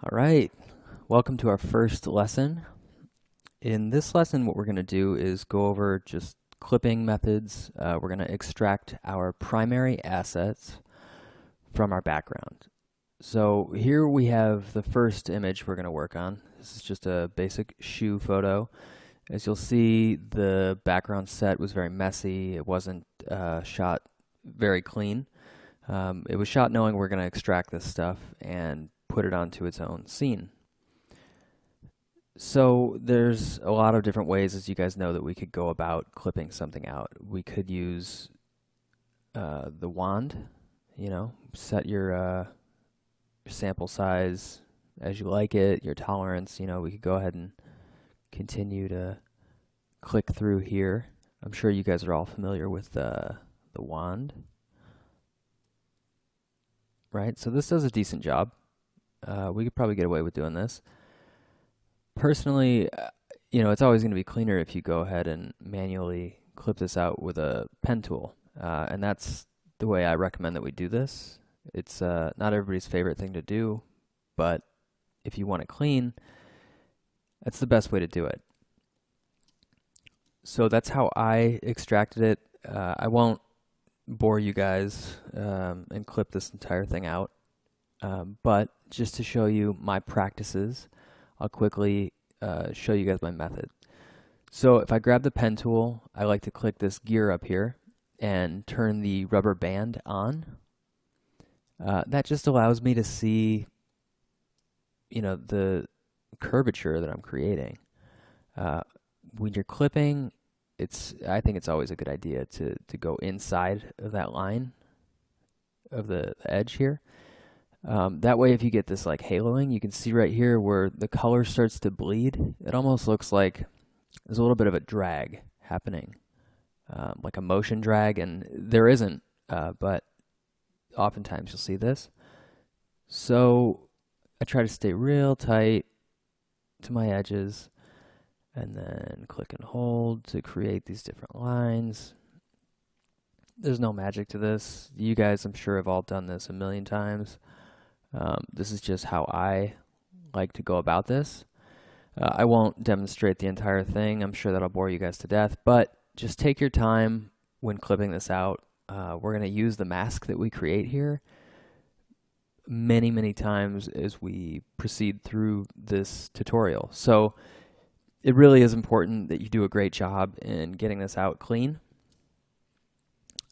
All right, welcome to our first lesson. In this lesson, what we're going to do is go over just clipping methods. We're going to extract our primary assets from our background. So here we have the first image we're going to work on. This is just a basic shoe photo. As you'll see, the background set was very messy. It wasn't shot very clean. It was shot knowing we're going to extract this stuff and put it onto its own scene. So there's a lot of different ways, as you guys know, that we could go about clipping something out. We could use the wand, set your sample size as you like it, your tolerance. We could go ahead and continue to click through here. I'm sure you guys are all familiar with the wand, right? So this does a decent job. We could probably get away with doing this. Personally, it's always going to be cleaner if you go ahead and manually clip this out with a pen tool. And that's the way I recommend that we do this. It's not everybody's favorite thing to do, but if you want it clean, that's the best way to do it. So that's how I extracted it. I won't bore you guys and clip this entire thing out, but just to show you my practices, I'll quickly show you guys my method. So if I grab the pen tool, I like to click this gear up here and turn the rubber band on. That just allows me to see, the curvature that I'm creating. When you're clipping, I think it's always a good idea to go inside of that line of the edge here. That way, if you get this like haloing, you can see right here where the color starts to bleed. It almost looks like there's a little bit of a drag happening, like a motion drag, and there isn't, but oftentimes you'll see this. So I try to stay real tight to my edges and then click and hold to create these different lines. There's no magic to this. You guys, I'm sure, have all done this a million times. This is just how I like to go about this. I won't demonstrate the entire thing. I'm sure that'll bore you guys to death, but just take your time when clipping this out. We're going to use the mask that we create here many, many times as we proceed through this tutorial. So it really is important that you do a great job in getting this out clean.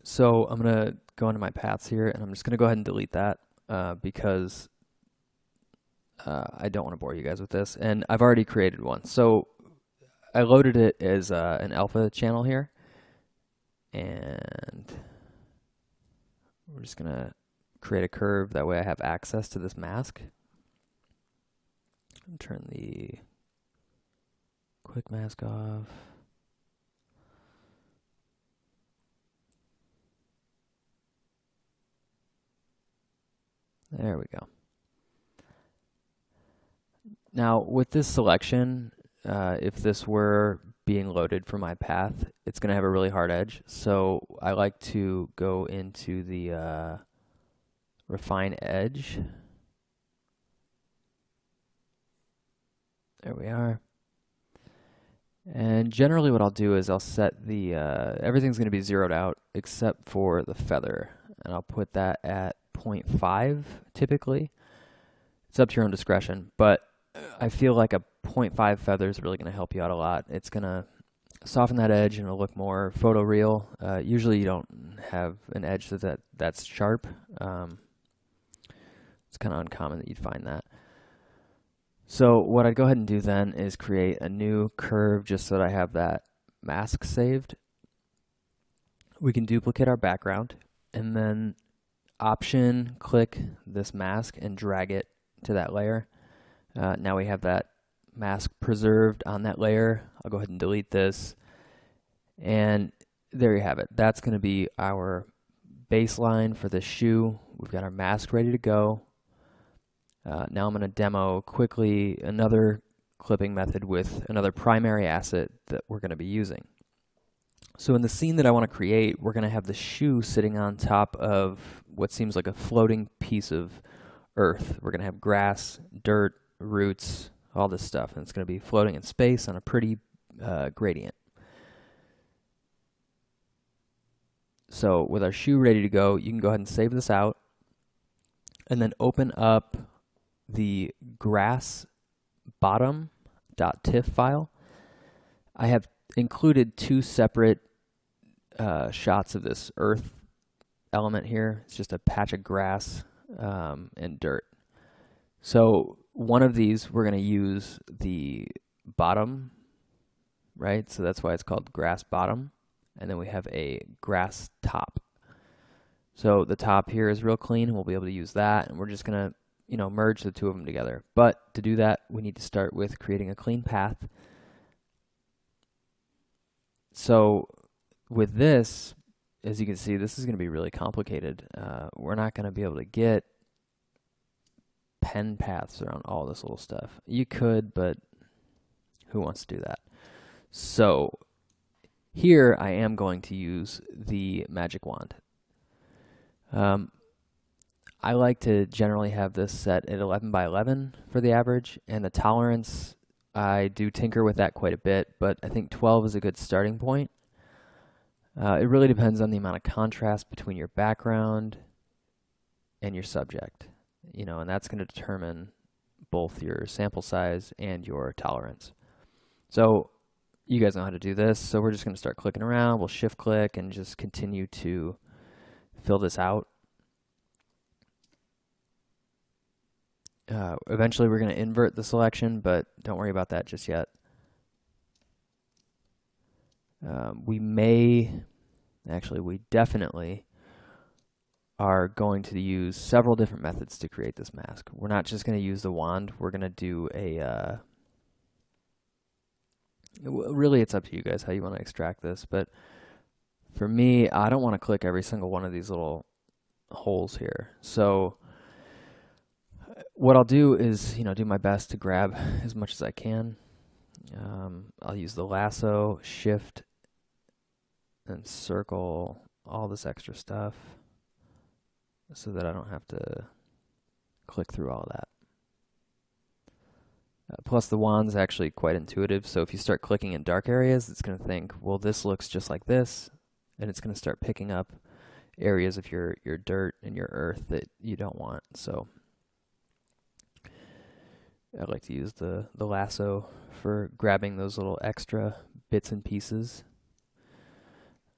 So I'm going to go into my paths here, and I'm just going to go ahead and delete that. Because I don't want to bore you guys with this. And I've already created one. So I loaded it as an alpha channel here. And we're just going to create a curve. That way I have access to this mask. Turn the quick mask off. There we go. Now, with this selection, if this were being loaded from my path, it's going to have a really hard edge. So I like to go into the refine edge. There we are. And generally what I'll do is I'll set the, everything's going to be zeroed out except for the feather. And I'll put that at 0.5 typically. It's up to your own discretion, but I feel like a 0.5 feather is really going to help you out a lot. It's going to soften that edge and it'll look more photoreal. Usually you don't have an edge that's sharp. It's kind of uncommon that you'd find that. So what I'd go ahead and do then is create a new curve just so that I have that mask saved. We can duplicate our background and then Option, click this mask and drag it to that layer. Now we have that mask preserved on that layer. I'll go ahead and delete this. And there you have it. That's going to be our baseline for this shoe. We've got our mask ready to go. Now I'm going to demo quickly another clipping method with another primary asset that we're going to be using. So in the scene that I want to create, we're going to have the shoe sitting on top of what seems like a floating piece of earth. We're going to have grass, dirt, roots, all this stuff, and it's going to be floating in space on a pretty gradient. So with our shoe ready to go, you can go ahead and save this out and then open up the grass bottom.tiff file. I have included two separate shots of this earth element here. It's just a patch of grass and dirt. So one of these, we're going to use the bottom, right? So that's why it's called grass bottom. And then we have a grass top. So the top here is real clean, and we'll be able to use that. And we're just going to, merge the two of them together. But to do that, we need to start with creating a clean path. So with this, as you can see, this is going to be really complicated. We're not going to be able to get pen paths around all this little stuff. You could, but who wants to do that? So here I am going to use the magic wand. I like to generally have this set at 11 by 11 for the average, and the tolerance, I do tinker with that quite a bit, but I think 12 is a good starting point. It really depends on the amount of contrast between your background and your subject, and that's going to determine both your sample size and your tolerance. So you guys know how to do this, so we're just going to start clicking around. We'll shift click and just continue to fill this out. Eventually we're going to invert the selection, but don't worry about that just yet. We definitely are going to use several different methods to create this mask. We're not just going to use the wand. We're going to do really it's up to you guys how you want to extract this, but for me, I don't want to click every single one of these little holes here. So what I'll do is, do my best to grab as much as I can. I'll use the lasso, shift, and circle all this extra stuff so that I don't have to click through all of that. Plus the wand's actually quite intuitive, so if you start clicking in dark areas, it's going to think, well, this looks just like this, and it's going to start picking up areas of your dirt and your earth that you don't want. So I like to use the lasso for grabbing those little extra bits and pieces.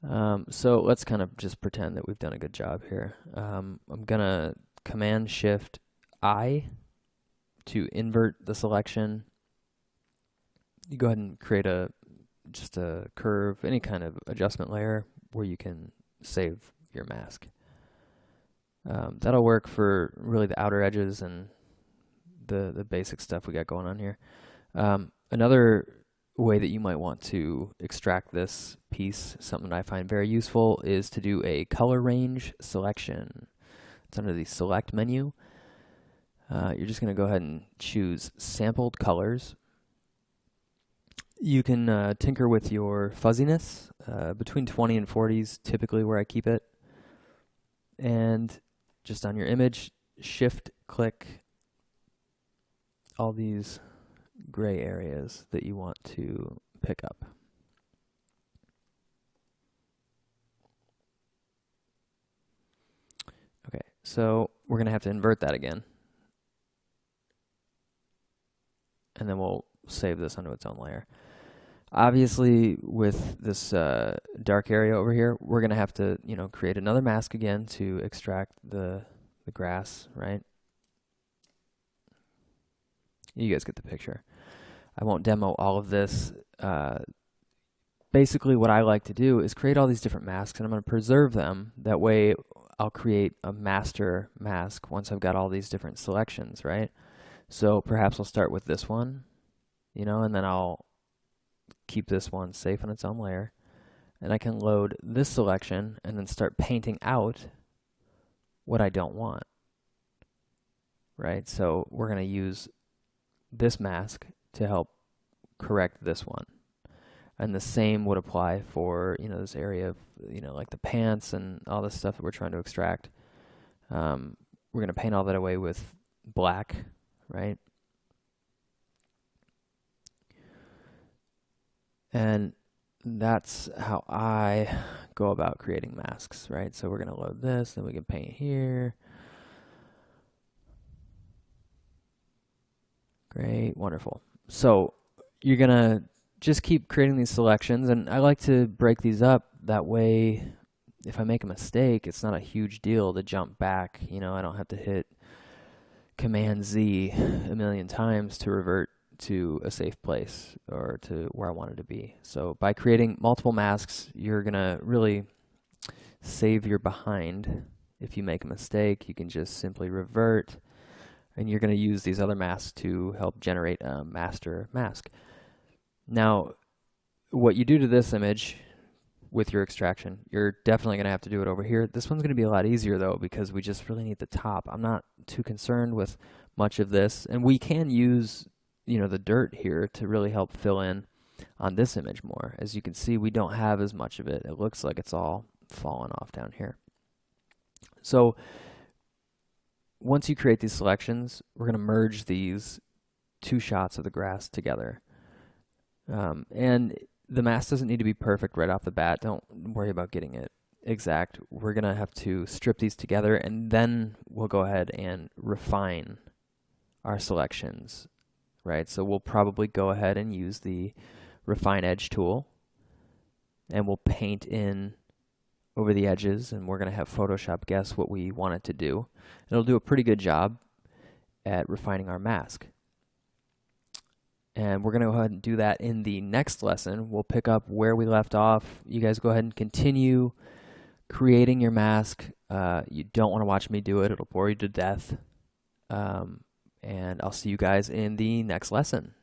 So let's kind of just pretend that we've done a good job here. I'm gonna Command Shift I to invert the selection. You go ahead and create just a curve, any kind of adjustment layer where you can save your mask. That'll work for really the outer edges and the basic stuff we got going on here. Another way that you might want to extract this piece, something I find very useful, is to do a color range selection. It's under the select menu. You're just going to go ahead and choose sampled colors. You can tinker with your fuzziness. Between 20 and 40 is typically where I keep it. And just on your image, shift click all these gray areas that you want to pick up. Okay, so we're going to have to invert that again. And then we'll save this onto its own layer. Obviously, with this dark area over here, we're going to have to, create another mask again to extract the grass, right? You guys get the picture. I won't demo all of this. Basically, what I like to do is create all these different masks, and I'm going to preserve them. That way, I'll create a master mask once I've got all these different selections, right? So perhaps I'll start with this one, and then I'll keep this one safe on its own layer. And I can load this selection and then start painting out what I don't want, right? So we're going to use this mask to help correct this one. And the same would apply for, this area of, like the pants and all this stuff that we're trying to extract. We're going to paint all that away with black, right? And that's how I go about creating masks, right? So we're going to load this, then we can paint here. Great, wonderful. So you're going to just keep creating these selections, and I like to break these up. That way, if I make a mistake, it's not a huge deal to jump back. You know, I don't have to hit Command Z a million times to revert to a safe place or to where I wanted to be. So by creating multiple masks, you're going to really save your behind. If you make a mistake, you can just simply revert, and you're going to use these other masks to help generate a master mask. Now, what you do to this image with your extraction, you're definitely going to have to do it over here. This one's going to be a lot easier though, because we just really need the top. I'm not too concerned with much of this, and we can use, you know, the dirt here to really help fill in on this image more. As you can see, we don't have as much of it. It looks like it's all fallen off down here. So once you create these selections, we're going to merge these two shots of the grass together. And the mask doesn't need to be perfect right off the bat. Don't worry about getting it exact. We're going to have to strip these together, and then we'll go ahead and refine our selections, right? So we'll probably go ahead and use the Refine Edge tool, and we'll paint in over the edges, and we're going to have Photoshop guess what we want it to do. It'll do a pretty good job at refining our mask. And we're going to go ahead and do that in the next lesson. We'll pick up where we left off. You guys go ahead and continue creating your mask. You don't want to watch me do it. It'll bore you to death. And I'll see you guys in the next lesson.